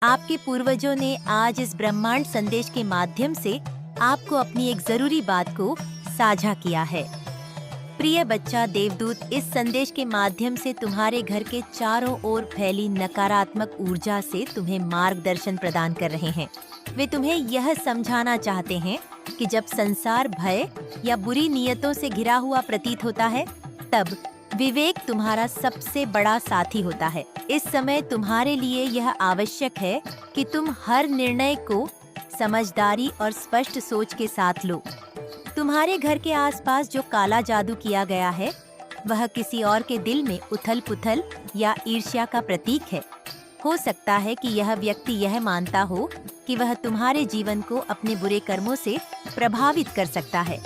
आपके पूर्वजों ने आज इस ब्रह्मांड संदेश के माध्यम से आपको अपनी एक जरूरी बात को साझा किया है। प्रिय बच्चा, देवदूत इस संदेश के माध्यम से तुम्हारे घर के चारों ओर फैली नकारात्मक ऊर्जा से तुम्हें मार्गदर्शन प्रदान कर रहे हैं। वे तुम्हें यह समझाना चाहते हैं कि जब संसार भय या बुरी नियतों से घिरा हुआ प्रतीत होता है, तब विवेक तुम्हारा सबसे बड़ा साथी होता है। इस समय तुम्हारे लिए यह आवश्यक है कि तुम हर निर्णय को समझदारी और स्पष्ट सोच के साथ लो। तुम्हारे घर के आसपास जो काला जादू किया गया है, वह किसी और के दिल में उथल-पुथल या ईर्ष्या का प्रतीक है। हो सकता है कि यह व्यक्ति यह मानता हो कि वह तुम्हारे जीवन को अपने बुरे कर्मों से प्रभावित कर सकता है,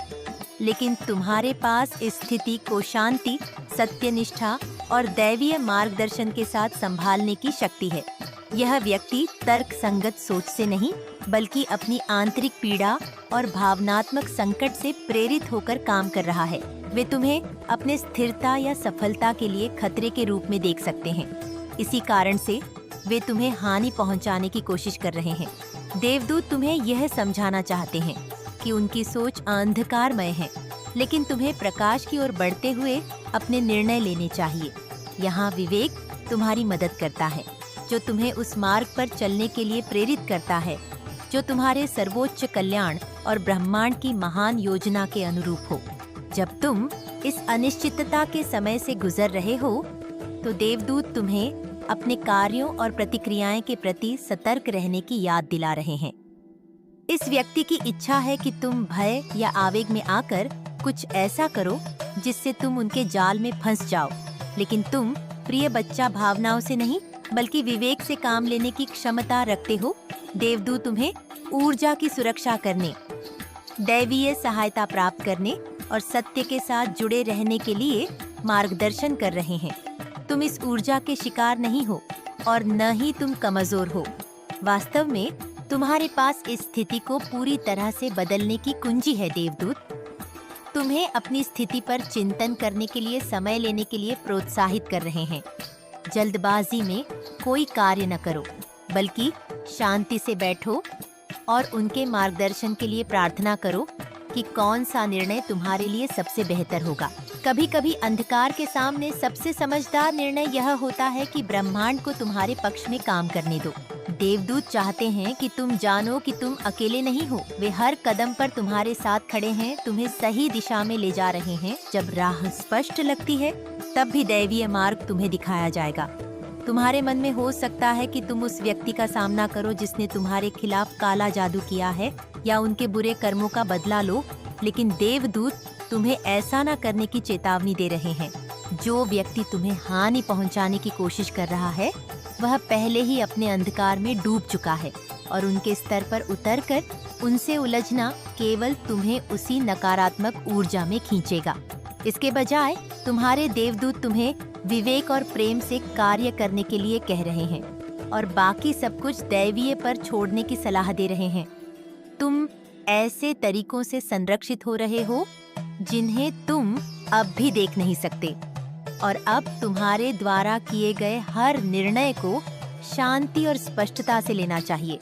लेकिन तुम्हारे पास इस स्थिति को शांति, सत्यनिष्ठा और दैवीय मार्गदर्शन के साथ संभालने की शक्ति है। यह व्यक्ति तर्क संगत सोच से नहीं, बल्कि अपनी आंतरिक पीड़ा और भावनात्मक संकट से प्रेरित होकर काम कर रहा है। वे तुम्हें अपने स्थिरता या सफलता के लिए खतरे के रूप में देख सकते हैं। इसी कारण से वे तुम्हें हानि पहुंचाने की कोशिश कर रहे हैं। देवदूत तुम्हें यह समझाना चाहते हैं कि उनकी सोच अंधकारमय है, लेकिन तुम्हें प्रकाश की ओर बढ़ते हुए अपने निर्णय लेने चाहिए। यहाँ विवेक तुम्हारी मदद करता है, जो तुम्हें उस मार्ग पर चलने के लिए प्रेरित करता है जो तुम्हारे सर्वोच्च कल्याण और ब्रह्मांड की महान योजना के अनुरूप हो। जब तुम इस अनिश्चितता के समय से गुजर रहे हो, तो देवदूत तुम्हें अपने कार्यों और प्रतिक्रियाएं के प्रति सतर्क रहने की याद दिला रहे हैं। इस व्यक्ति की इच्छा है कि तुम भय या आवेग में आकर कुछ ऐसा करो जिससे तुम उनके जाल में फंस जाओ, लेकिन तुम प्रिय बच्चा भावनाओं से नहीं, बल्कि विवेक से काम लेने की क्षमता रखते हो। देवदूत तुम्हें ऊर्जा की सुरक्षा करने, दैवीय सहायता प्राप्त करने और सत्य के साथ जुड़े रहने के लिए मार्गदर्शन कर रहे हैं। तुम इस ऊर्जा के शिकार नहीं हो और न ही तुम कमजोर हो। वास्तव में तुम्हारे पास इस स्थिति को पूरी तरह से बदलने की कुंजी है। देवदूत तुम्हें अपनी स्थिति पर चिंतन करने के लिए समय लेने के लिए प्रोत्साहित कर रहे हैं। जल्दबाजी में कोई कार्य न करो, बल्कि शांति से बैठो और उनके मार्गदर्शन के लिए प्रार्थना करो कि कौन सा निर्णय तुम्हारे लिए सबसे बेहतर होगा। कभी कभी अंधकार के सामने सबसे समझदार निर्णय यह होता है कि ब्रह्मांड को तुम्हारे पक्ष में काम करने दो। देवदूत चाहते हैं कि तुम जानो कि तुम अकेले नहीं हो। वे हर कदम पर तुम्हारे साथ खड़े हैं, तुम्हें सही दिशा में ले जा रहे हैं। जब राह स्पष्ट लगती है, तब भी दैवीय मार्ग तुम्हें दिखाया जाएगा। तुम्हारे मन में हो सकता है कि तुम उस व्यक्ति का सामना करो जिसने तुम्हारे खिलाफ काला जादू किया है, या उनके बुरे कर्मों का बदला लो, लेकिन देवदूत तुम्हें ऐसा न करने की चेतावनी दे रहे हैं। जो व्यक्ति तुम्हें हानि पहुंचाने की कोशिश कर रहा है, वह पहले ही अपने अंधकार में डूब चुका है और उनके स्तर पर उतरकर उनसे उलझना केवल तुम्हें उसी नकारात्मक ऊर्जा में खींचेगा। इसके बजाय तुम्हारे देवदूत तुम्हें विवेक और प्रेम से कार्य करने के लिए कह रहे हैं और बाकी सब कुछ दैवीय पर छोड़ने की सलाह दे रहे हैं। तुम ऐसे तरीकों से संरक्षित हो रहे हो जिन्हें तुम अब भी देख नहीं सकते, और अब तुम्हारे द्वारा किए गए हर निर्णय को शांति और स्पष्टता से लेना चाहिए।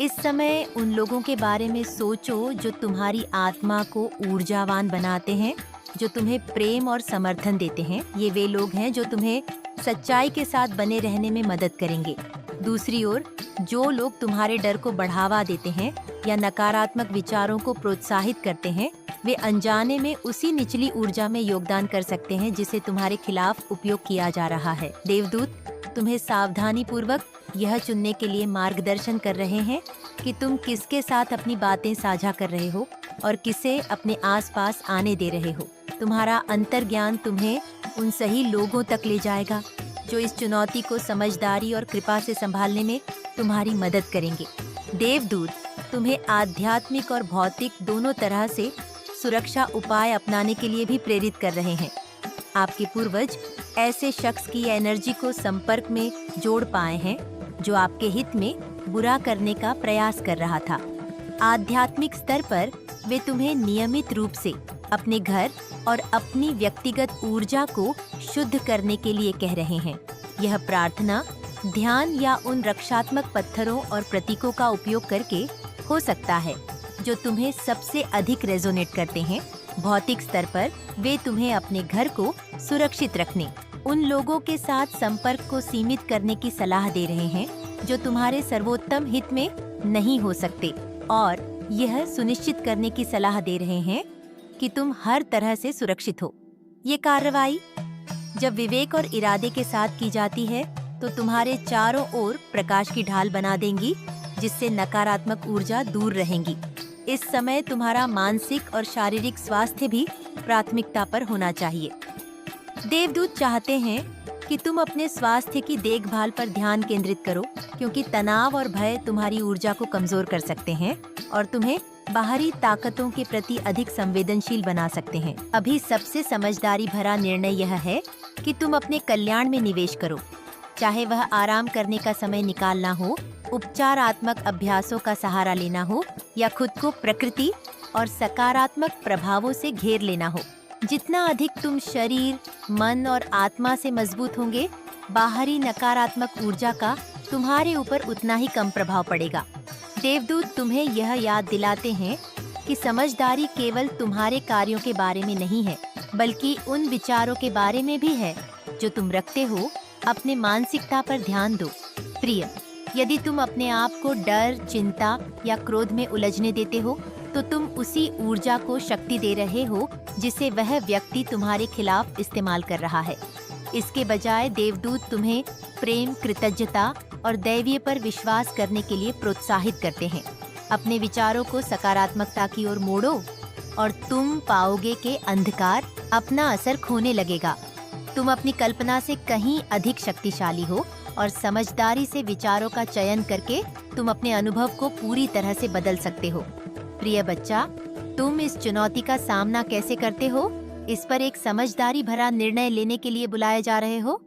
इस समय उन लोगों के बारे में सोचो जो तुम्हारी आत्मा को ऊर्जावान बनाते हैं, जो तुम्हें प्रेम और समर्थन देते हैं। ये वे लोग हैं जो तुम्हें सच्चाई के साथ बने रहने में मदद करेंगे। दूसरी ओर, जो लोग तुम्हारे डर को बढ़ावा देते हैं या नकारात्मक विचारों को प्रोत्साहित करते हैं, वे अनजाने में उसी निचली ऊर्जा में योगदान कर सकते हैं जिसे तुम्हारे खिलाफ उपयोग किया जा रहा है। देवदूत तुम्हें सावधानी पूर्वक यह चुनने के लिए मार्गदर्शन कर रहे हैं कि तुम किसके साथ अपनी बातें साझा कर रहे हो और किसे अपने आसपास आने दे रहे हो। तुम्हारा अंतर्ज्ञान तुम्हें उन सही लोगों तक ले जाएगा जो इस चुनौती को समझदारी और कृपा से संभालने में तुम्हारी मदद करेंगे। देवदूत तुम्हें आध्यात्मिक और भौतिक दोनों तरह से सुरक्षा उपाय अपनाने के लिए भी प्रेरित कर रहे हैं। आपके पूर्वज ऐसे शख्स की एनर्जी को संपर्क में जोड़ पाए हैं जो आपके हित में बुरा करने का प्रयास कर रहा था। आध्यात्मिक स्तर पर वे तुम्हें नियमित रूप से अपने घर और अपनी व्यक्तिगत ऊर्जा को शुद्ध करने के लिए कह रहे हैं। यह प्रार्थना ध्यान या उन रक्षात्मक पत्थरों और प्रतीकों का उपयोग करके हो सकता है जो तुम्हें सबसे अधिक रेजोनेट करते हैं। भौतिक स्तर पर वे तुम्हें अपने घर को सुरक्षित रखने, उन लोगों के साथ संपर्क को सीमित करने की सलाह दे रहे हैं जो तुम्हारे सर्वोत्तम हित में नहीं हो सकते, और यह सुनिश्चित करने की सलाह दे रहे हैं कि तुम हर तरह से सुरक्षित हो। ये कार्रवाई जब विवेक और इरादे के साथ की जाती है तो तुम्हारे चारों ओर प्रकाश की ढाल बना देंगी, जिससे नकारात्मक ऊर्जा दूर रहेंगी। इस समय तुम्हारा मानसिक और शारीरिक स्वास्थ्य भी प्राथमिकता पर होना चाहिए। देवदूत चाहते हैं कि तुम अपने स्वास्थ्य की देखभाल पर ध्यान केंद्रित करो, क्योंकि तनाव और भय तुम्हारी ऊर्जा को कमजोर कर सकते हैं और तुम्हें बाहरी ताकतों के प्रति अधिक संवेदनशील बना सकते हैं। अभी सबसे समझदारी भरा निर्णय यह है कि तुम अपने कल्याण में निवेश करो, चाहे वह आराम करने का समय निकालना हो, उपचारात्मक अभ्यासों का सहारा लेना हो या खुद को प्रकृति और सकारात्मक प्रभावों से घेर लेना हो। जितना अधिक तुम शरीर, मन और आत्मा से मजबूत होंगे, बाहरी नकारात्मक ऊर्जा का तुम्हारे ऊपर उतना ही कम प्रभाव पड़ेगा। देवदूत तुम्हें यह याद दिलाते हैं कि समझदारी केवल तुम्हारे कार्यों के बारे में नहीं है, बल्कि उन विचारों के बारे में भी है जो तुम रखते हो। अपने मानसिकता पर ध्यान दो। प्रिय, यदि तुम अपने आप को डर, चिंता या क्रोध में उलझने देते हो, तो तुम उसी ऊर्जा को शक्ति दे रहे हो जिसे वह व्यक्ति तुम्हारे खिलाफ इस्तेमाल कर रहा है। इसके बजाय देवदूत तुम्हें प्रेम, कृतज्ञता और दैवीय पर विश्वास करने के लिए प्रोत्साहित करते हैं। अपने विचारों को सकारात्मकता की ओर मोड़ो और तुम पाओगे कि अंधकार अपना असर खोने लगेगा। तुम अपनी कल्पना से कहीं अधिक शक्तिशाली हो और समझदारी से विचारों का चयन करके तुम अपने अनुभव को पूरी तरह से बदल सकते हो। प्रिय बच्चा, तुम इस चुनौती का सामना कैसे करते हो, इस पर एक समझदारी भरा निर्णय लेने के लिए बुलाए जा रहे हो।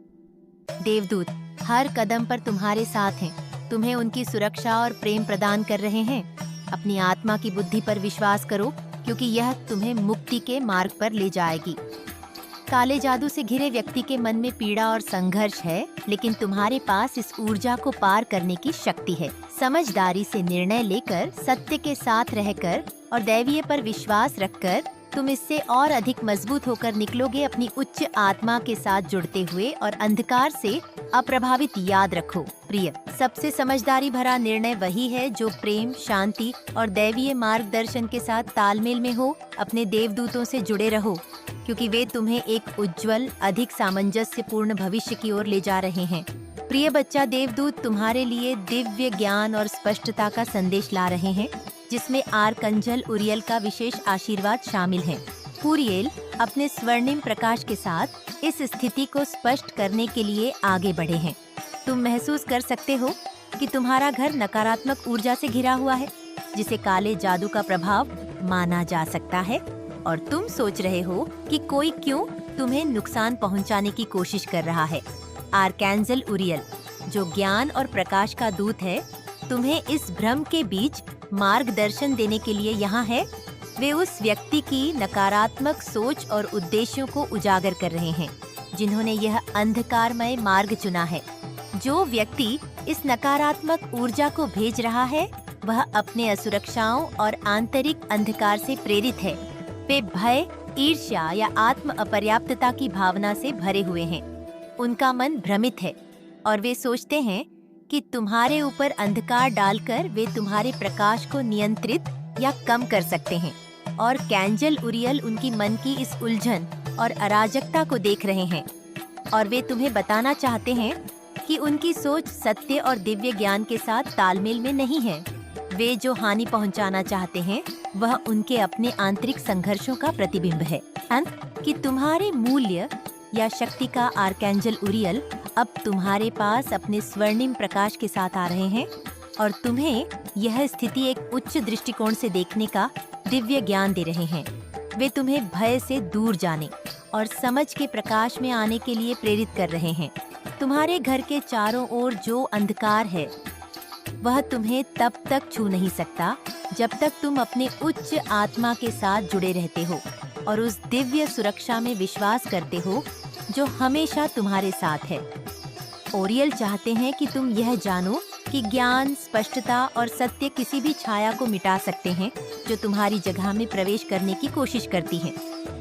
देवदूत हर कदम पर तुम्हारे साथ हैं, तुम्हें उनकी सुरक्षा और प्रेम प्रदान कर रहे हैं। अपनी आत्मा की बुद्धि पर विश्वास करो, क्योंकि यह तुम्हें मुक्ति के मार्ग पर ले जाएगी। काले जादू से घिरे व्यक्ति के मन में पीड़ा और संघर्ष है, लेकिन तुम्हारे पास इस ऊर्जा को पार करने की शक्ति है। समझदारी से निर्णय लेकर, सत्य के साथ रहकर और दैवीय पर विश्वास रखकर तुम इससे और अधिक मजबूत होकर निकलोगे, अपनी उच्च आत्मा के साथ जुड़ते हुए और अंधकार से अप्रभावित। याद रखो प्रिय, सबसे समझदारी भरा निर्णय वही है जो प्रेम, शांति और दैवीय मार्गदर्शन के साथ तालमेल में हो। अपने देवदूतों से जुड़े रहो, क्योंकि वे तुम्हें एक उज्जवल, अधिक सामंजस्यपूर्ण भविष्य की ओर ले जा रहे हैं। प्रिय बच्चा, देवदूत तुम्हारे लिए दिव्य ज्ञान और स्पष्टता का संदेश ला रहे हैं, जिसमें आर्कंजल उरियल का विशेष आशीर्वाद शामिल है। उरियल अपने स्वर्णिम प्रकाश के साथ इस स्थिति को स्पष्ट करने के लिए आगे बढ़े हैं। तुम महसूस कर सकते हो कि तुम्हारा घर नकारात्मक ऊर्जा से घिरा हुआ है, जिसे काले जादू का प्रभाव माना जा सकता है, और तुम सोच रहे हो कि कोई क्यों तुम्हें नुकसान पहुंचाने की कोशिश कर रहा है। आर्कैंजल उरियल, जो ज्ञान और प्रकाश का दूत है, तुम्हें इस भ्रम के बीच मार्गदर्शन देने के लिए यहाँ है। वे उस व्यक्ति की नकारात्मक सोच और उद्देश्यों को उजागर कर रहे हैं, जिन्होंने यह अंधकारमय मार्ग चुना है। जो व्यक्ति इस नकारात्मक ऊर्जा को भेज रहा है, वह अपने असुरक्षाओं और आंतरिक अंधकार से प्रेरित है। वे भय, ईर्ष्या या आत्म अपर्याप्तता की भावना से भरे हुए हैं। उनका मन भ्रमित है और वे सोचते हैं कि तुम्हारे ऊपर अंधकार डालकर वे तुम्हारे प्रकाश को नियंत्रित या कम कर सकते हैं। और कैंजल उरियल उनकी मन की इस उलझन और अराजकता को देख रहे हैं, और वे तुम्हें बताना चाहते हैं कि उनकी सोच सत्य और दिव्य ज्ञान के साथ तालमेल में नहीं है। वे जो हानि पहुंचाना चाहते हैं, वह उनके अपने आंतरिक संघर्षों का प्रतिबिंब है। कि तुम्हारे मूल्य या शक्ति का आर्कैंजल उरियल अब तुम्हारे पास अपने स्वर्णिम प्रकाश के साथ आ रहे हैं, और तुम्हें यह स्थिति एक उच्च दृष्टिकोण से देखने का दिव्य ज्ञान दे रहे हैं। वे तुम्हें भय से दूर जाने और समझ के प्रकाश में आने के लिए प्रेरित कर रहे हैं। तुम्हारे घर के चारों ओर जो अंधकार है, वह तुम्हें तब तक छू नहीं सकता जब तक तुम अपने उच्च आत्मा के साथ जुड़े रहते हो और उस दिव्य सुरक्षा में विश्वास करते हो जो हमेशा तुम्हारे साथ है। ओरियल चाहते हैं कि तुम यह जानो कि ज्ञान, स्पष्टता और सत्य किसी भी छाया को मिटा सकते हैं जो तुम्हारी जगह में प्रवेश करने की कोशिश करती है।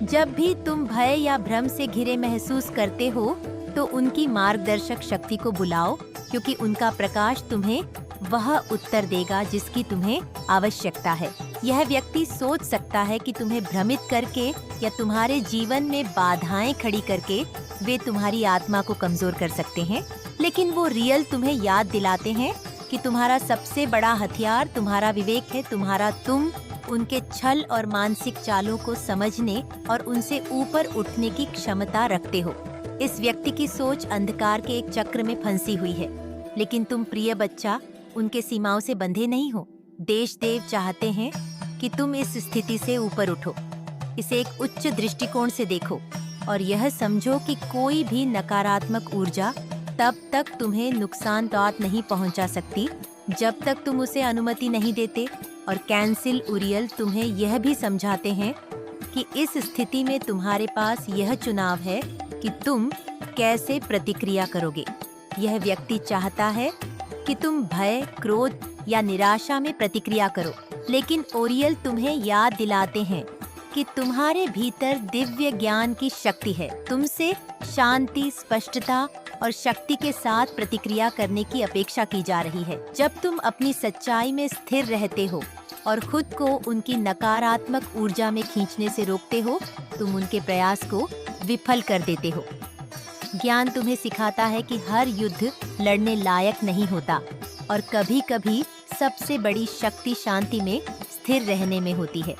जब भी तुम भय या भ्रम से घिरे महसूस करते हो तो उनकी मार्गदर्शक शक्ति को बुलाओ, क्योंकि उनका प्रकाश तुम्हें वह उत्तर देगा जिसकी तुम्हें आवश्यकता है। यह व्यक्ति सोच सकता है कि तुम्हें भ्रमित करके या तुम्हारे जीवन में बाधाएं खड़ी करके वे तुम्हारी आत्मा को कमजोर कर सकते हैं, लेकिन वो रियल तुम्हें याद दिलाते हैं कि तुम्हारा सबसे बड़ा हथियार तुम्हारा विवेक है। तुम्हारा तुम उनके छल और मानसिक चालों को समझने और उनसे ऊपर उठने की क्षमता रखते हो। इस व्यक्ति की सोच अंधकार के एक चक्र में फंसी हुई है, लेकिन तुम प्रिय बच्चा उनके सीमाओं से बंधे नहीं हो। देश देव चाहते हैं कि तुम इस स्थिति से ऊपर उठो, इसे एक उच्च दृष्टिकोण से देखो और यह समझो कि कोई भी नकारात्मक ऊर्जा तब तक तुम्हें नुकसान नहीं पहुंचा सकती जब तक तुम उसे अनुमति नहीं देते। और कैंसिल उरियल तुम्हें यह भी समझाते हैं कि इस स्थिति में तुम्हारे पास यह चुनाव है कि तुम कैसे प्रतिक्रिया करोगे। यह व्यक्ति चाहता है कि तुम भय, क्रोध या निराशा में प्रतिक्रिया करो, लेकिन ओरियल तुम्हें याद दिलाते हैं कि तुम्हारे भीतर दिव्य ज्ञान की शक्ति है। तुमसे शांति, स्पष्टता और शक्ति के साथ प्रतिक्रिया करने की अपेक्षा की जा रही है। जब तुम अपनी सच्चाई में स्थिर रहते हो और खुद को उनकी नकारात्मक ऊर्जा में खींचने से रोकते हो, तुम उनके प्रयास को विफल कर देते हो। ज्ञान तुम्हें सिखाता है कि हर युद्ध लड़ने लायक नहीं होता और कभी-कभी सबसे बड़ी शक्ति शांति में स्थिर रहने में होती है।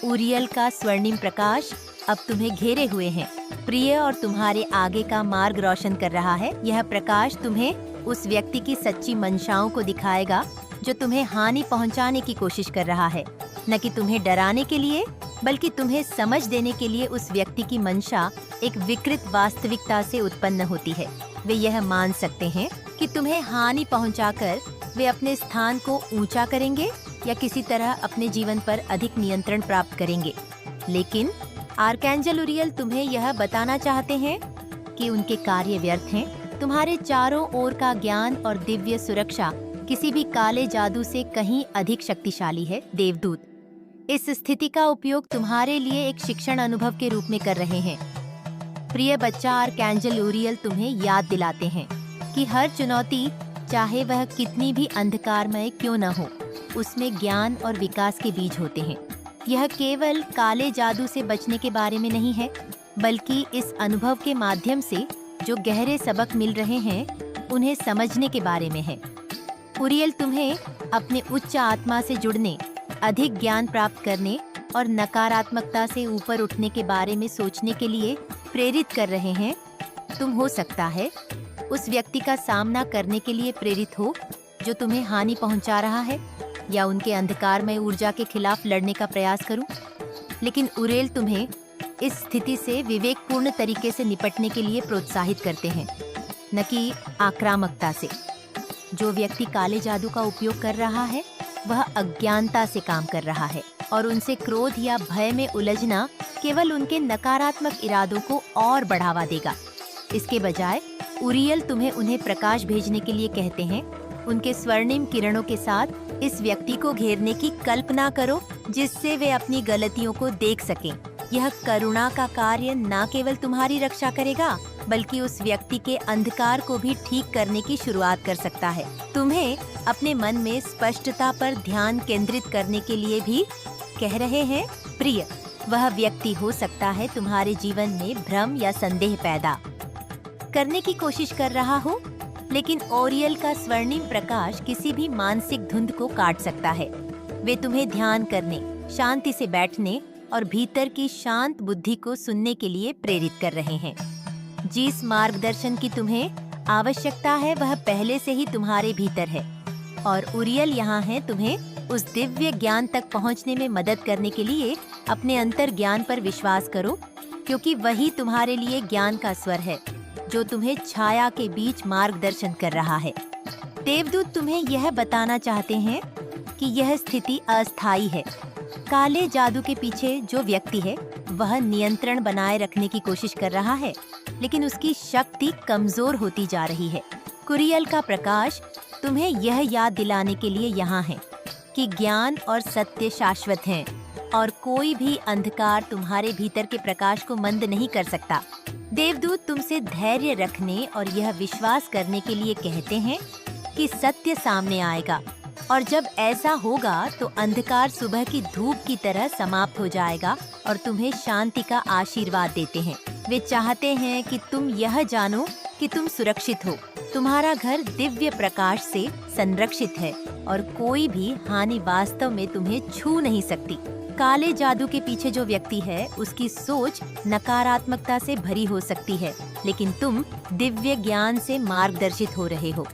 उरियल का स्वर्णिम प्रकाश अब तुम्हें घेरे हुए हैं, प्रिय, और तुम्हारे आगे का मार्ग रोशन कर रहा है। यह प्रकाश तुम्हें उस व्यक्ति की सच्ची मंशाओं को दिखाएगा जो तुम्हें हानि पहुंचाने की कोशिश कर रहा है, न कि तुम्हें डराने के लिए, बल्कि तुम्हें समझ देने के लिए। उस व्यक्ति की मंशा एक विकृत वास्तविकता से उत्पन्न होती है। वे यह मान सकते हैं कि तुम्हें हानि पहुंचाकर वे अपने स्थान को ऊंचा करेंगे या किसी तरह अपने जीवन पर अधिक नियंत्रण प्राप्त करेंगे, लेकिन आर्कैंजल उरियल तुम्हें यह बताना चाहते हैं कि उनके कार्य व्यर्थ हैं। तुम्हारे चारों ओर का ज्ञान और दिव्य सुरक्षा किसी भी काले जादू से कहीं अधिक शक्तिशाली है। देवदूत इस स्थिति का उपयोग तुम्हारे लिए एक शिक्षण अनुभव के रूप में कर रहे हैं। प्रिय बच्चा, आर्कैंजल उरियल तुम्हें याद दिलाते हैं कि हर चुनौती, चाहे वह कितनी भी अंधकारमय क्यों न हो, उसमें ज्ञान और विकास के बीज होते हैं। यह केवल काले जादू से बचने के बारे में नहीं है, बल्कि इस अनुभव के माध्यम से जो गहरे सबक मिल रहे हैं उन्हें समझने के बारे में है। उरियल तुम्हें अपने उच्च आत्मा से जुड़ने, अधिक ज्ञान प्राप्त करने और नकारात्मकता से ऊपर उठने के बारे में सोचने के लिए प्रेरित कर रहे हैं। तुम हो सकता है उस व्यक्ति का सामना करने के लिए प्रेरित हो जो तुम्हें हानि पहुंचा रहा है, या उनके अंधकारमय ऊर्जा के खिलाफ लड़ने का प्रयास करूं, लेकिन उरियल तुम्हें इस स्थिति से विवेकपूर्ण तरीके से निपटने के लिए प्रोत्साहित करते हैं, न कि आक्रामकता से। जो व्यक्ति काले जादू का उपयोग कर रहा है वह अज्ञानता से काम कर रहा है, और उनसे क्रोध या भय में उलझना केवल उनके नकारात्मक इरादों को और बढ़ावा देगा। इसके बजाय उरियल तुम्हें उन्हें प्रकाश भेजने के लिए कहते हैं। उनके स्वर्णिम किरणों के साथ इस व्यक्ति को घेरने की कल्पना करो, जिससे वे अपनी गलतियों को देख सकें। यह करुणा का कार्य न केवल तुम्हारी रक्षा करेगा, बल्कि उस व्यक्ति के अंधकार को भी ठीक करने की शुरुआत कर सकता है। तुम्हें अपने मन में स्पष्टता पर ध्यान केंद्रित करने के लिए भी कह रहे हैं। प्रिय, वह व्यक्ति हो सकता है तुम्हारे जीवन में भ्रम या संदेह पैदा करने की कोशिश कर रहा हो, लेकिन ओरियल का स्वर्णिम प्रकाश किसी भी मानसिक धुंध को काट सकता है। वे तुम्हें ध्यान करने, शांति से बैठने और भीतर की शांत बुद्धि को सुनने के लिए प्रेरित कर रहे हैं। जिस मार्गदर्शन की तुम्हें आवश्यकता है वह पहले से ही तुम्हारे भीतर है, और उरियल यहाँ है तुम्हें उस दिव्य ज्ञान तक पहुँचने में मदद करने के लिए। अपने अंतर ज्ञान पर विश्वास करो, क्योंकि वही तुम्हारे लिए ज्ञान का स्वर है जो तुम्हें छाया के बीच मार्गदर्शन कर रहा है। देवदूत तुम्हें यह बताना चाहते हैं कि यह स्थिति अस्थायी है। काले जादू के पीछे जो व्यक्ति है वह नियंत्रण बनाए रखने की कोशिश कर रहा है, लेकिन उसकी शक्ति कमजोर होती जा रही है। कुरियल का प्रकाश तुम्हें यह याद दिलाने के लिए यहाँ है कि ज्ञान और सत्य शाश्वत हैं और कोई भी अंधकार तुम्हारे भीतर के प्रकाश को मंद नहीं कर सकता। देवदूत तुमसे धैर्य रखने और यह विश्वास करने के लिए कहते हैं कि सत्य सामने आएगा और जब ऐसा होगा तो अंधकार सुबह की धूप की तरह समाप्त हो जाएगा और तुम्हें शांति का आशीर्वाद देते हैं। वे चाहते हैं कि तुम यह जानो कि तुम सुरक्षित हो, तुम्हारा घर दिव्य प्रकाश से संरक्षित है और कोई भी हानि वास्तव में तुम्हें छू नहीं सकती। काले जादू के पीछे जो व्यक्ति है उसकी सोच नकारात्मकता से भरी हो सकती है, लेकिन तुम दिव्य ज्ञान से मार्गदर्शित हो रहे हो।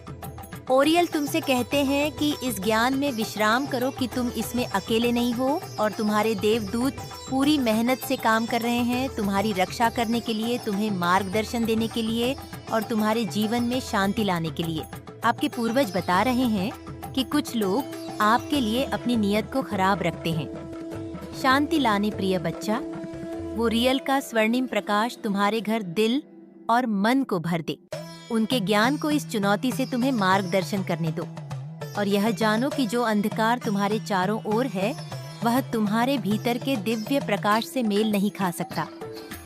ओरियल तुमसे कहते हैं कि इस ज्ञान में विश्राम करो कि तुम इसमें अकेले नहीं हो और तुम्हारे देवदूत पूरी मेहनत से काम कर रहे हैं तुम्हारी रक्षा करने के लिए, तुम्हें मार्गदर्शन देने के लिए और तुम्हारे जीवन में शांति लाने के लिए। आपके पूर्वज बता रहे हैं कि कुछ लोग आपके लिए अपनी नीयत को खराब रखते हैं। शांति लाने प्रिय बच्चा, वो रियल का स्वर्णिम प्रकाश तुम्हारे घर दिल और मन को भर दे। उनके ज्ञान को इस चुनौती से तुम्हें मार्गदर्शन करने दो और यह जानो कि जो अंधकार तुम्हारे चारों ओर है वह तुम्हारे भीतर के दिव्य प्रकाश से मेल नहीं खा सकता।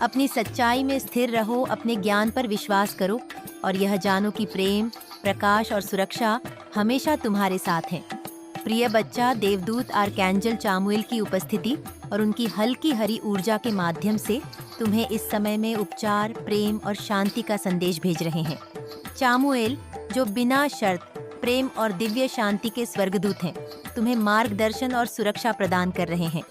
अपनी सच्चाई में स्थिर रहो, अपने ज्ञान पर विश्वास करो और यह जानो कि प्रेम, प्रकाश और सुरक्षा हमेशा तुम्हारे साथ हैं। प्रिय बच्चा, देवदूत आर्कैंजल चामुएल की उपस्थिति और उनकी हल्की हरी ऊर्जा के माध्यम से तुम्हें इस समय में उपचार, प्रेम और शांति का संदेश भेज रहे हैं। चामुएल, जो बिना शर्त प्रेम और दिव्य शांति के स्वर्गदूत हैं, तुम्हें मार्गदर्शन और सुरक्षा प्रदान कर रहे हैं।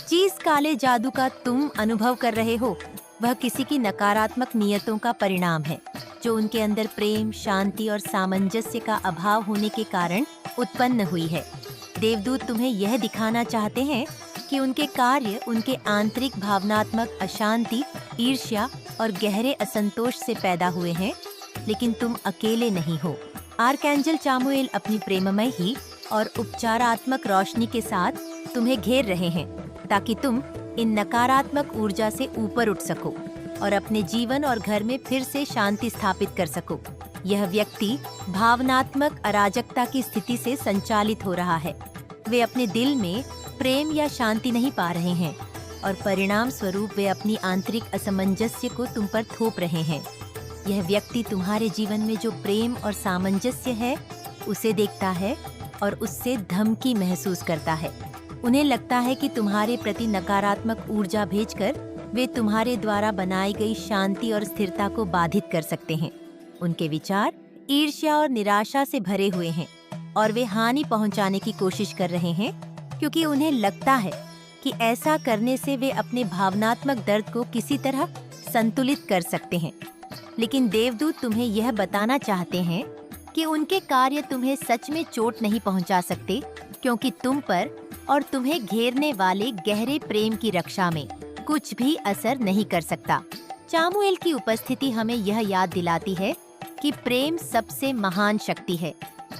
जिस काले जादू का तुम अनुभव कर रहे हो वह किसी की नकारात्मक नियतों का परिणाम है, जो उनके अंदर प्रेम, शांति और सामंजस्य का अभाव होने के कारण उत्पन्न हुई है। देवदूत तुम्हें यह दिखाना चाहते हैं कि उनके कार्य उनके आंतरिक भावनात्मक अशांति, ईर्ष्या और गहरे असंतोष से पैदा हुए हैं, लेकिन तुम अकेले नहीं हो। आर्कैंजल चामुएल अपनी प्रेममय ही और उपचारात्मक रोशनी के साथ तुम्हें घेर रहे हैं ताकि तुम इन नकारात्मक ऊर्जा से ऊपर उठ सको और अपने जीवन और घर में फिर से शांति स्थापित कर सको। यह व्यक्ति भावनात्मक अराजकता की स्थिति से संचालित हो रहा है। वे अपने दिल में प्रेम या शांति नहीं पा रहे हैं और परिणाम स्वरूप वे अपनी आंतरिक असमंजस्य को तुम पर थोप रहे हैं। यह व्यक्ति तुम्हारे जीवन में जो प्रेम और सामंजस्य है उसे देखता है और उससे धमकी महसूस करता है। उन्हें लगता है कि तुम्हारे प्रति नकारात्मक ऊर्जा भेजकर वे तुम्हारे द्वारा बनाई गई शांति और स्थिरता को बाधित कर सकते हैं। उनके विचार ईर्ष्या और निराशा से भरे हुए हैं और वे हानि पहुंचाने की कोशिश कर रहे हैं क्योंकि उन्हें लगता है कि ऐसा करने से वे अपने भावनात्मक दर्द को किसी तरह संतुलित कर सकते हैं। लेकिन देवदूत तुम्हें यह बताना चाहते हैं कि उनके कार्य तुम्हें सच में चोट नहीं पहुंचा सकते, क्योंकि तुम पर और तुम्हें घेरने वाले गहरे प्रेम की रक्षा में कुछ भी असर नहीं कर सकता। चामुएल की उपस्थिति हमें यह याद दिलाती है कि प्रेम सबसे महान शक्ति है।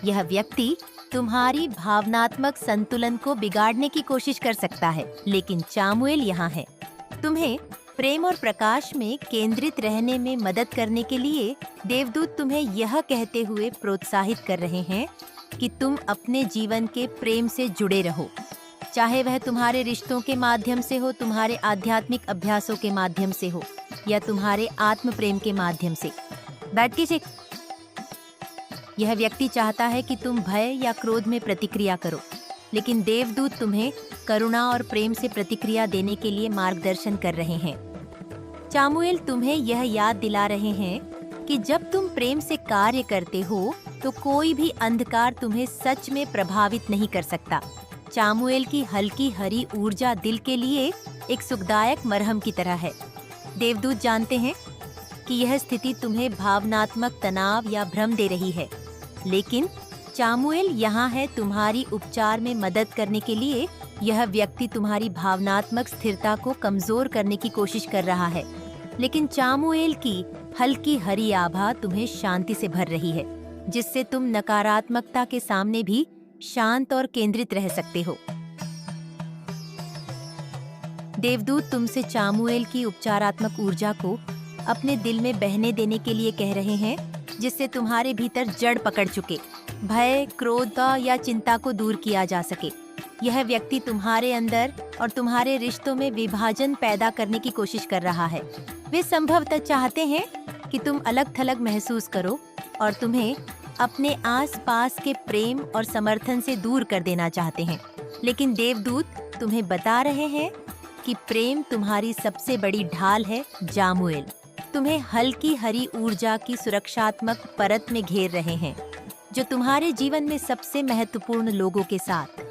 यह व्यक्ति तुम्हारी भावनात्मक संतुलन को बिगाड़ने की कोशिश कर सकता है, लेकिन चामुएल यहाँ है तुम्हें प्रेम और प्रकाश में केंद्रित रहने में मदद करने के लिए। देवदूत तुम्हें यह कहते हुए प्रोत्साहित कर रहे हैं कि तुम अपने जीवन के प्रेम से जुड़े रहो, चाहे वह तुम्हारे रिश्तों के माध्यम से हो, तुम्हारे आध्यात्मिक अभ्यासों के माध्यम से हो या तुम्हारे आत्म प्रेम के माध्यम से। बैठ के सीख। यह व्यक्ति चाहता है कि तुम भय या क्रोध में प्रतिक्रिया करो, लेकिन देवदूत तुम्हें करुणा और प्रेम से प्रतिक्रिया देने के लिए मार्गदर्शन कर रहे हैं। चामुएल तुम्हें यह याद दिला रहे हैं कि जब तुम प्रेम से कार्य करते हो तो कोई भी अंधकार तुम्हें सच में प्रभावित नहीं कर सकता। चामुएल की हल्की हरी ऊर्जा दिल के लिए एक सुखदायक मरहम की तरह है। देवदूत जानते हैं कि यह स्थिति तुम्हें भावनात्मक तनाव या भ्रम दे रही है, लेकिन चामुएल यहाँ है तुम्हारी उपचार में मदद करने के लिए। यह व्यक्ति तुम्हारी भावनात्मक स्थिरता को कमजोर करने की कोशिश कर रहा है, लेकिन चामुएल की हल्की हरी आभा तुम्हें शांति से भर रही है, जिससे तुम नकारात्मकता के सामने भी शांत और केंद्रित रह सकते हो। देवदूत तुमसे चामुएल की उपचारात्मक ऊर्जा को अपने दिल में बहने देने के लिए कह रहे हैं जिससे तुम्हारे भीतर जड़ पकड़ चुके भय, क्रोध या चिंता को दूर किया जा सके। यह व्यक्ति तुम्हारे अंदर और तुम्हारे रिश्तों में विभाजन पैदा करने की कोशिश कर रहा है। वे संभवतः चाहते हैं कि तुम अलग थलग महसूस करो और तुम्हें अपने आसपास के प्रेम और समर्थन से दूर कर देना चाहते हैं। लेकिन देवदूत तुम्हें बता रहे हैं कि प्रेम तुम्हारी सबसे बड़ी ढाल है। जामुएल तुम्हें हल्की हरी ऊर्जा की सुरक्षात्मक परत में घेर रहे हैं, जो तुम्हारे जीवन में सबसे महत्वपूर्ण लोगों के साथ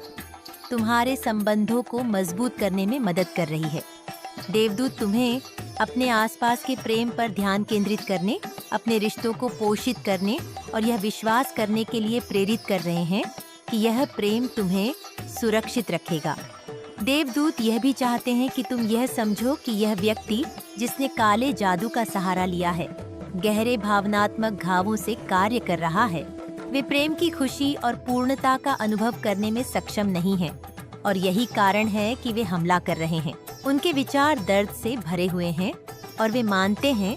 तुम्हारे संबंधों को मजबूत करने में मदद कर रही है। देवदूत तुम्हें अपने आसपास के प्रेम पर ध्यान केंद्रित करने, अपने रिश्तों को पोषित करने और यह विश्वास करने के लिए प्रेरित कर रहे हैं कि यह प्रेम तुम्हें सुरक्षित रखेगा। देवदूत यह भी चाहते हैं कि तुम यह समझो कि यह व्यक्ति जिसने काले जादू का सहारा लिया है, गहरे भावनात्मक घावों से कार्य कर रहा है। वे प्रेम की खुशी और पूर्णता का अनुभव करने में सक्षम नहीं हैं और यही कारण है कि वे हमला कर रहे हैं। उनके विचार दर्द से भरे हुए हैं और वे मानते हैं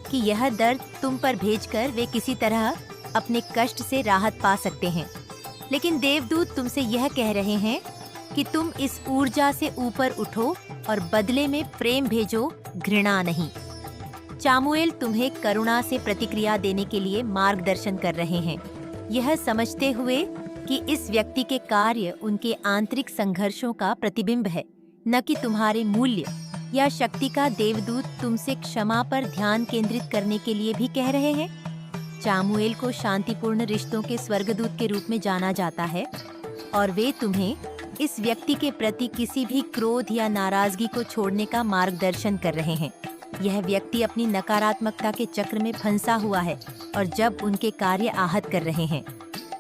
कि यह दर्द तुम पर भेजकर वे किसी तरह अपने कष्ट से राहत पा सकते हैं। लेकिन देवदूत तुमसे यह कह रहे हैं कि तुम इस ऊर्जा से ऊपर उठो और बदले में प्रेम भेजो, घृणा नहीं। चामुएल तुम्हें करुणा से प्रतिक्रिया देने के लिए मार्गदर्शन कर रहे हैं, यह समझते हुए कि इस व्यक्ति के कार्य उनके आंतरिक संघर्षों का प्रतिबिंब है, न कि तुम्हारे मूल्य या शक्ति का। देवदूत तुमसे क्षमा पर ध्यान केंद्रित करने के लिए भी कह रहे हैं। चामुएल को शांतिपूर्ण रिश्तों के स्वर्गदूत के रूप में जाना जाता है और वे तुम्हें इस व्यक्ति के प्रति किसी भी क्रोध या नाराजगी को छोड़ने का मार्गदर्शन कर रहे हैं। यह व्यक्ति अपनी नकारात्मकता के चक्र में फंसा हुआ है और जब उनके कार्य आहत कर रहे हैं।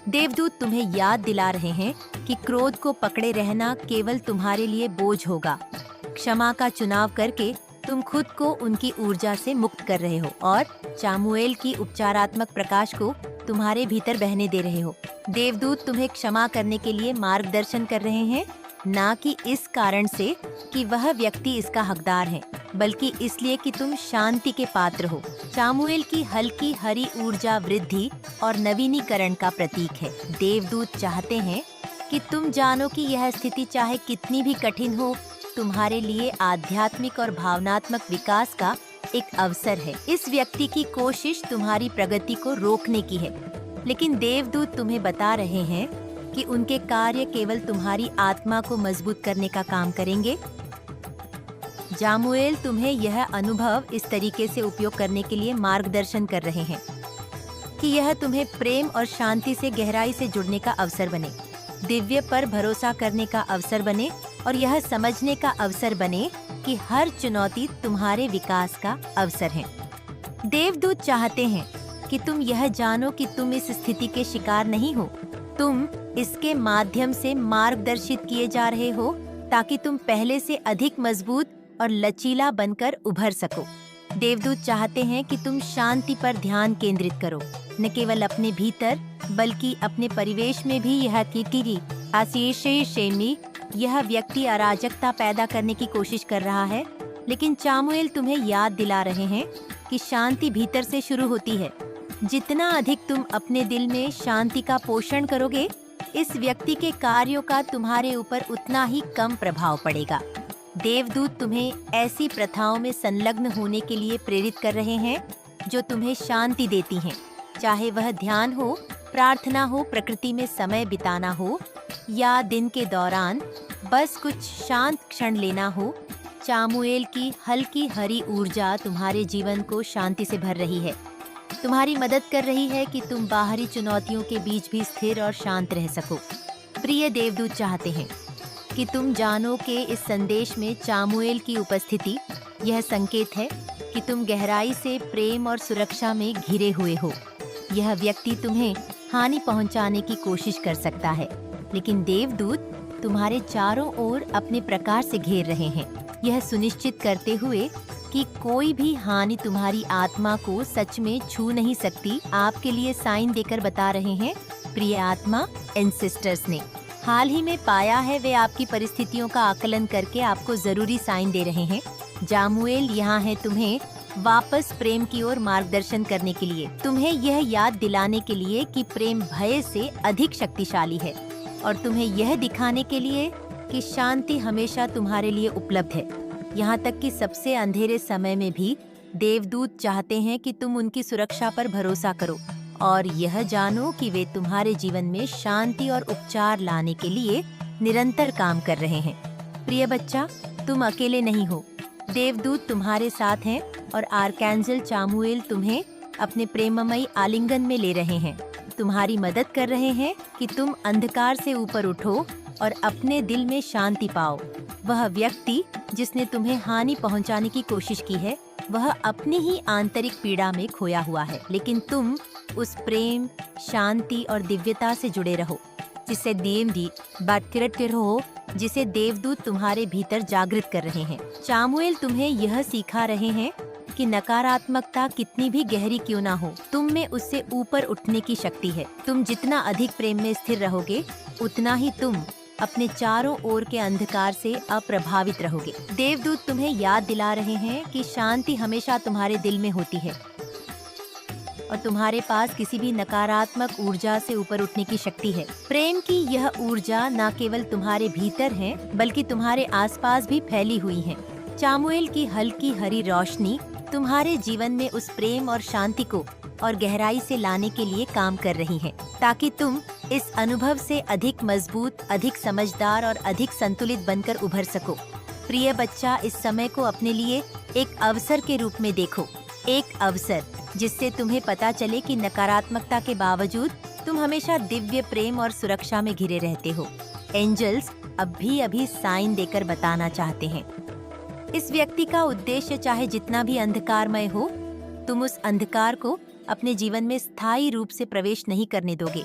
देवदूत तुम्हें याद दिला रहे हैं कि क्रोध को पकड़े रहना केवल तुम्हारे लिए बोझ होगा। क्षमा का चुनाव करके तुम खुद को उनकी ऊर्जा से मुक्त कर रहे हो और चामुएल की उपचारात्मक प्रकाश को तुम्हारे भीतर बहने दे रहे हो। देवदूत तुम्हें क्षमा करने के लिए मार्गदर्शन कर रहे हैं, ना कि इस कारण से कि वह व्यक्ति इसका हकदार है, बल्कि इसलिए कि तुम शांति के पात्र हो। चामुएल की हल्की हरी ऊर्जा वृद्धि और नवीनीकरण का प्रतीक है। देवदूत चाहते हैं कि तुम जानो कि यह स्थिति चाहे कितनी भी कठिन हो, तुम्हारे लिए आध्यात्मिक और भावनात्मक विकास का एक अवसर है। इस व्यक्ति की कोशिश तुम्हारी प्रगति को रोकने की है, लेकिन देवदूत तुम्हें बता रहे हैं कि उनके कार्य केवल तुम्हारी आत्मा को मजबूत करने का काम करेंगे। जामुएल तुम्हें यह अनुभव इस तरीके से उपयोग करने के लिए मार्गदर्शन कर रहे हैं कि यह तुम्हें प्रेम और शांति से गहराई से जुड़ने का अवसर बने, दिव्य पर भरोसा करने का अवसर बने और यह समझने का अवसर बने कि हर चुनौती तुम्हारे विकास का अवसर है। देवदूत चाहते हैं कि तुम यह जानो कि तुम इस स्थिति के शिकार नहीं हो, तुम इसके माध्यम से मार्गदर्शित किए जा रहे हो ताकि तुम पहले से अधिक मजबूत और लचीला बनकर उभर सको। देवदूत चाहते हैं कि तुम शांति पर ध्यान केंद्रित करो, न केवल अपने भीतर बल्कि अपने परिवेश में भी। यह किकिरी आशीषेमी यह व्यक्ति अराजकता पैदा करने की कोशिश कर रहा है, लेकिन चामुएल तुम्हें याद दिला रहे हैं कि शांति भीतर से शुरू होती है। जितना अधिक तुम अपने दिल में शांति का पोषण करोगे, इस व्यक्ति के कार्यों का तुम्हारे ऊपर उतना ही कम प्रभाव पड़ेगा। देवदूत तुम्हें ऐसी प्रथाओं में संलग्न होने के लिए प्रेरित कर रहे हैं जो तुम्हें शांति देती हैं, चाहे वह ध्यान हो, प्रार्थना हो, प्रकृति में समय बिताना हो या दिन के दौरान बस कुछ शांत क्षण लेना हो। चामुएल की हल्की हरी ऊर्जा तुम्हारे जीवन को शांति से भर रही है, तुम्हारी मदद कर रही है कि तुम बाहरी चुनौतियों के बीच भी स्थिर और शांत रह सको। प्रिय देवदूत चाहते हैं कि तुम जानो कि इस संदेश में चामुएल की उपस्थिति यह संकेत है कि तुम गहराई से प्रेम और सुरक्षा में घिरे हुए हो। यह व्यक्ति तुम्हें हानि पहुंचाने की कोशिश कर सकता है, लेकिन देवदूत तुम्हारे चारों ओर अपने प्रकाश से घेर रहे हैं, यह सुनिश्चित करते हुए कि कोई भी हानि तुम्हारी आत्मा को सच में छू नहीं सकती। आपके लिए साइन देकर बता रहे हैं प्रिय आत्मा, एंसेस्टर्स ने हाल ही में पाया है, वे आपकी परिस्थितियों का आकलन करके आपको जरूरी साइन दे रहे हैं। जामुएल यहाँ है तुम्हें वापस प्रेम की ओर मार्गदर्शन करने के लिए, तुम्हें यह याद दिलाने के लिए कि प्रेम भय से अधिक शक्तिशाली है, और तुम्हें यह दिखाने के लिए कि शांति हमेशा तुम्हारे लिए उपलब्ध है। यहाँ तक कि सबसे अंधेरे समय में भी देवदूत चाहते हैं कि तुम उनकी सुरक्षा पर भरोसा करो और यह जानो कि वे तुम्हारे जीवन में शांति और उपचार लाने के लिए निरंतर काम कर रहे हैं। प्रिय बच्चा, तुम अकेले नहीं हो। देवदूत तुम्हारे साथ हैं और आर्कैंजल चामुएल तुम्हें अपने प्रेममयी आलिंगन में ले रहे हैं। तुम्हारी मदद कर रहे हैं कि तुम अंधकार से ऊपर उठो और अपने दिल में शांति पाओ। वह व्यक्ति जिसने तुम्हें हानि पहुंचाने की कोशिश की है, वह अपनी ही आंतरिक पीड़ा में खोया हुआ है, लेकिन तुम उस प्रेम, शांति और दिव्यता से जुड़े रहो जिसे जिसे देवदूत तुम्हारे भीतर जागृत कर रहे हैं। चामुएल तुम्हें यह सिखा रहे हैं कि नकारात्मकता कितनी भी गहरी क्यों ना हो, तुम में उससे ऊपर उठने की शक्ति है। तुम जितना अधिक प्रेम में स्थिर रहोगे, उतना ही तुम अपने चारों ओर के अंधकार से अप्रभावित रहोगे। देवदूत तुम्हें याद दिला रहे हैं कि शांति हमेशा तुम्हारे दिल में होती है और तुम्हारे पास किसी भी नकारात्मक ऊर्जा से ऊपर उठने की शक्ति है। प्रेम की यह ऊर्जा न केवल तुम्हारे भीतर है, बल्कि तुम्हारे आसपास भी फैली हुई है। चामुएल की हल्की हरी रोशनी तुम्हारे जीवन में उस प्रेम और शांति को और गहराई से लाने के लिए काम कर रही है, ताकि तुम इस अनुभव से अधिक मजबूत, अधिक समझदार और अधिक संतुलित बनकर उभर सको। प्रिय बच्चा, इस समय को अपने लिए एक अवसर के रूप में देखो, एक अवसर जिससे तुम्हें पता चले कि नकारात्मकता के बावजूद तुम हमेशा दिव्य प्रेम और सुरक्षा में घिरे रहते हो। एंजल्स अभी साइन देकर बताना चाहते हैं, इस व्यक्ति का उद्देश्य चाहे जितना भी अंधकारमय हो, तुम उस अंधकार को अपने जीवन में स्थायी रूप से प्रवेश नहीं करने दोगे।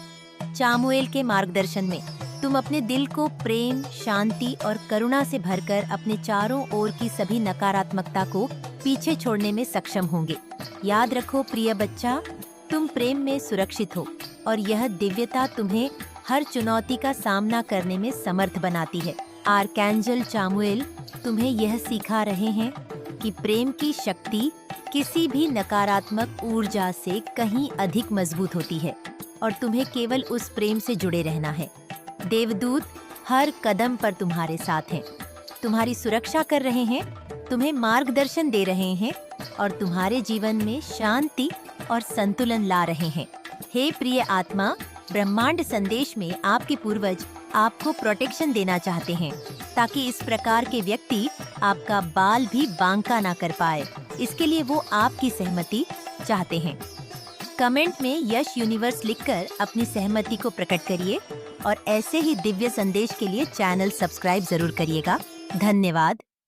चामुएल के मार्गदर्शन में तुम अपने दिल को प्रेम, शांति और करुणा से भरकर अपने चारों ओर की सभी नकारात्मकता को पीछे छोड़ने में सक्षम होंगे। याद रखो प्रिय बच्चा, तुम प्रेम में सुरक्षित हो और यह दिव्यता तुम्हें हर चुनौती का सामना करने में समर्थ बनाती है। आर्कैंजल चामुएल तुम्हें यह सिखा रहे हैं कि प्रेम की शक्ति किसी भी नकारात्मक ऊर्जा से कहीं अधिक मजबूत होती है और तुम्हें केवल उस प्रेम से जुड़े रहना है। देवदूत हर कदम पर तुम्हारे साथ हैं, तुम्हारी सुरक्षा कर रहे हैं, तुम्हें मार्गदर्शन दे रहे हैं और तुम्हारे जीवन में शांति और संतुलन ला रहे हैं। हे प्रिय आत्मा, ब्रह्मांड संदेश में आपके पूर्वज आपको प्रोटेक्शन देना चाहते हैं, ताकि इस प्रकार के व्यक्ति आपका बाल भी बांका ना कर पाए। इसके लिए वो आपकी सहमति चाहते हैं। कमेंट में यश यूनिवर्स लिखकर अपनी सहमति को प्रकट करिए और ऐसे ही दिव्य संदेश के लिए चैनल सब्सक्राइब जरूर करिएगा। धन्यवाद।